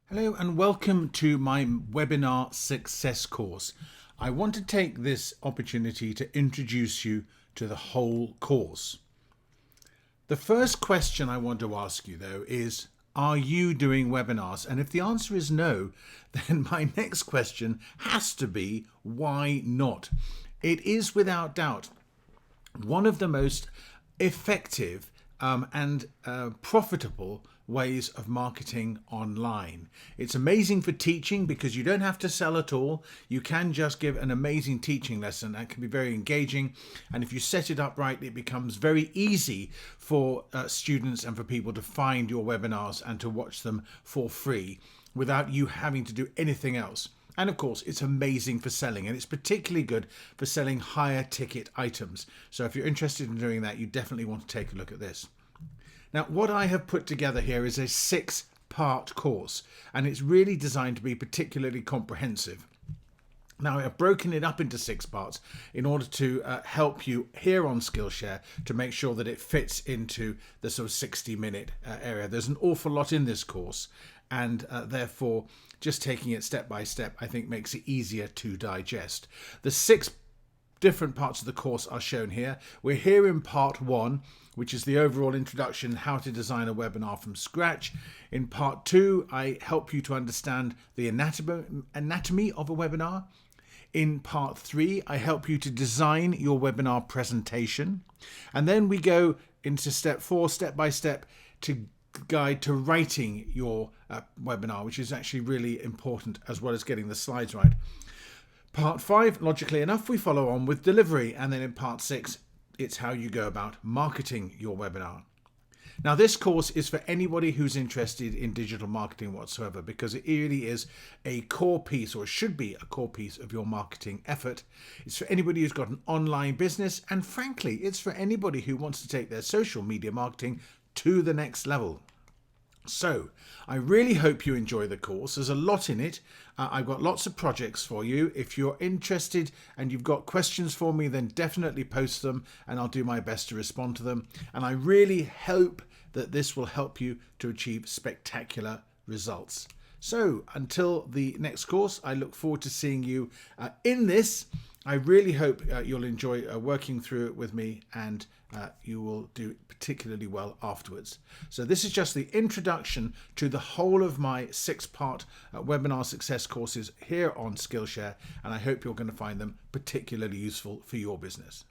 Hello and welcome to my webinar success course. I want to take this opportunity to introduce you to the whole course. The first question I want to ask you though is, are you doing webinars? And if the answer is no, then my next question has to be, why not? It is without doubt one of the most effective and profitable ways of marketing online. It's amazing for teaching because you don't have to sell at all. You can just give an amazing teaching lesson that can be very engaging, and if you set it up right, it becomes very easy for students and for people to find your webinars and to watch them for free without you having to do anything else. And of course, it's amazing for selling, and it's particularly good for selling higher ticket items. So if you're interested in doing that, you definitely want to take a look at this. Now, what I have put together here is a 6-part course, and it's really designed to be particularly comprehensive. Now, I've broken it up into 6 parts in order to help you here on Skillshare to make sure that it fits into the sort of 60-minute area. There's an awful lot in this course, and therefore just taking it step by step I think makes it easier to digest. The 6 different parts of the course are shown here. We're here in part 1, which is the overall introduction, how to design a webinar from scratch. In part 2, I help you to understand the anatomy of a webinar. In part 3, I help you to design your webinar presentation. And then we go into step 4, step by step, to guide to writing your webinar, which is actually really important, as well as getting the slides right. Part 5, logically enough, we follow on with delivery, and then in part 6, it's how you go about marketing your webinar. Now, this course is for anybody who's interested in digital marketing whatsoever, because it really is a core piece, or should be a core piece, of your marketing effort. It's for anybody who's got an online business, and frankly, it's for anybody who wants to take their social media marketing to the next level. So I really hope you enjoy the course. There's a lot in it. I've got lots of projects for you. If you're interested and you've got questions for me, then definitely post them and I'll do my best to respond to them. And I really hope that this will help you to achieve spectacular results. So until the next course, I look forward to seeing you in this. I really hope you'll enjoy working through it with me, and you will do particularly well afterwards. So this is just the introduction to the whole of my 6-part webinar success courses here on Skillshare, and I hope you're going to find them particularly useful for your business.